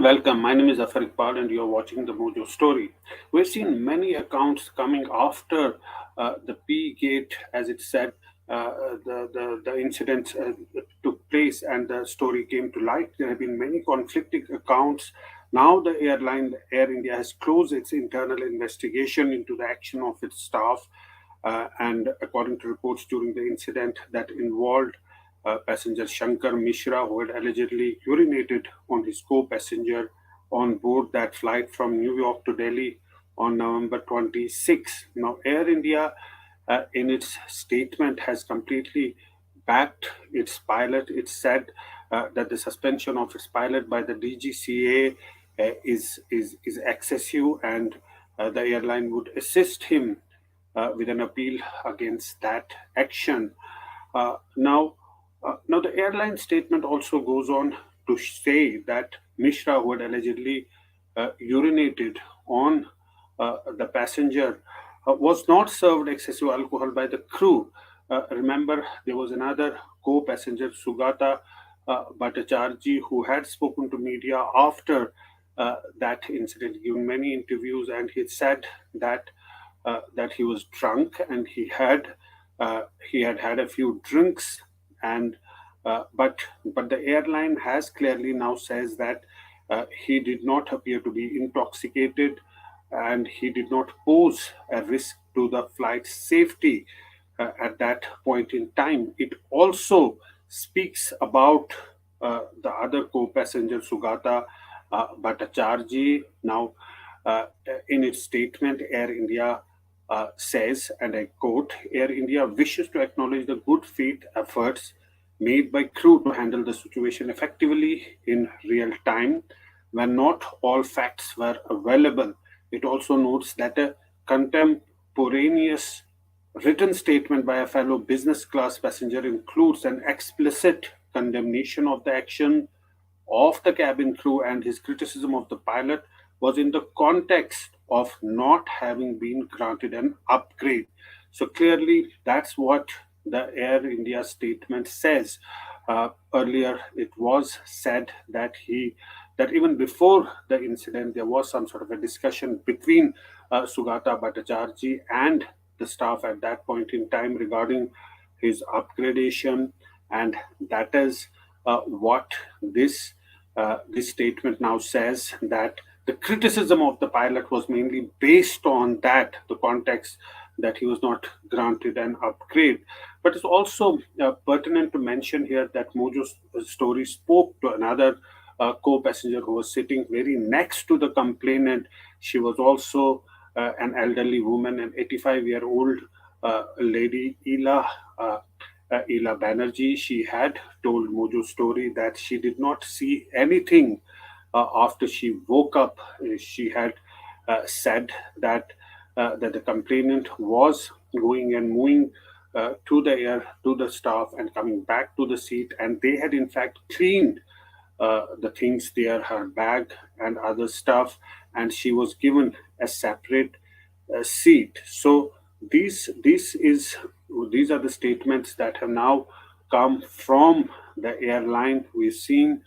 Welcome. My name is Affirmed and you're watching the Mojo story. We've seen many accounts coming after the P gate, as it said, the incident took place and the story came to light. There have been many conflicting accounts. Now, the airline, Air India, has closed its internal investigation into the action of its staff. And according to reports during the incident that involved passenger Shankar Mishra, who had allegedly urinated on his co passenger on board that flight from New York to Delhi on November 26. Now, Air India, in its statement, has completely backed its pilot. It said that the suspension of its pilot by the DGCA is excessive, and the airline would assist him with an appeal against that action. Now, the airline statement also goes on to say that Mishra, who had allegedly urinated on the passenger, was not served excessive alcohol by the crew. Remember, there was another co-passenger, Sugata Bhattacharya, who had spoken to media after that incident, given many interviews, and he said that that he was drunk and he had had a few drinks, and but the airline has clearly now says that he did not appear to be intoxicated and he did not pose a risk to the flight safety at that point in time. It also speaks about the other co-passenger Sugata Bhattacharya. Now, in its statement, Air India says, and I quote, Air India wishes to acknowledge the good faith efforts made by crew to handle the situation effectively in real time when not all facts were available. It also notes that a contemporaneous written statement by a fellow business class passenger includes an explicit condemnation of the action of the cabin crew, and his criticism of the pilot was in the context of not having been granted an upgrade. So clearly, that's what the Air India statement says. Earlier, it was said that that even before the incident, there was some sort of a discussion between Sugata Bhattacharya and the staff at that point in time regarding his upgradation, and that is what this statement now says, that the criticism of the pilot was mainly based on the context that he was not granted an upgrade. But it's also pertinent to mention here that Mojo's story spoke to another co-passenger who was sitting very next to the complainant. She was also an elderly woman, an 85-year-old lady, Ila Banerjee. She had told Mojo's story that she did not see anything after she woke up. She had said that the complainant was going and moving to the staff and coming back to the seat, and they had in fact cleaned the things there, her bag and other stuff, and she was given a separate seat. So these are the statements that have now come from the airline. We've seen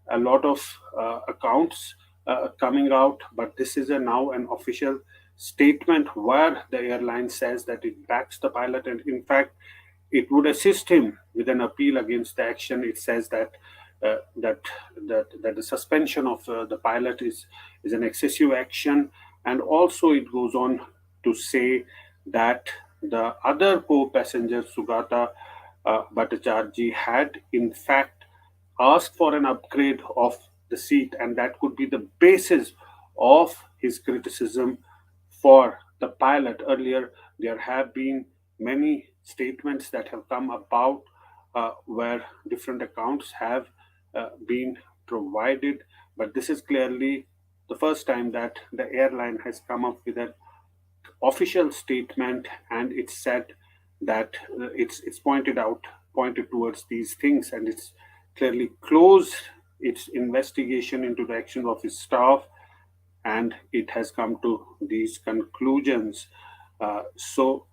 a lot of accounts coming out, but this is now an official statement where the airline says that it backs the pilot, and in fact it would assist him with an appeal against the action. It says that uh, that that the suspension of the pilot is an excessive action, and also it goes on to say that the other co-passenger Sugata Bhattacharya had in fact asked for an upgrade of the seat, and that could be the basis of his criticism for the pilot. Earlier, there have been many statements that have come about where different accounts have been provided, but this is clearly the first time that the airline has come up with an official statement, and it's said that it's pointed towards these things, and it's clearly closed its investigation into the action of its staff, and it has come to these conclusions. So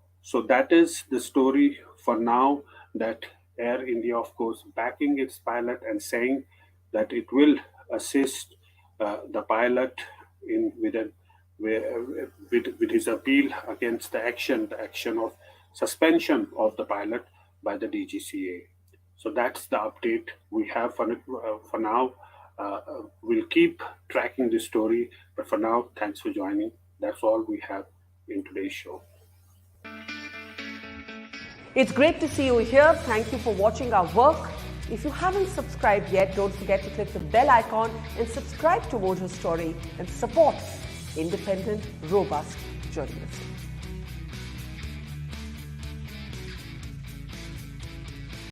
that is the story for now, that Air India, of course, backing its pilot and saying that it will assist the pilot in with his appeal against the action of suspension of the pilot by the DGCA. So that's the update we have for now. We'll keep tracking this story, but for now, thanks for joining. That's all we have in today's show. It's great to see you here. Thank you for watching our work. If you haven't subscribed yet, don't forget to click the bell icon and subscribe to Mojo Story and support independent, robust journalism.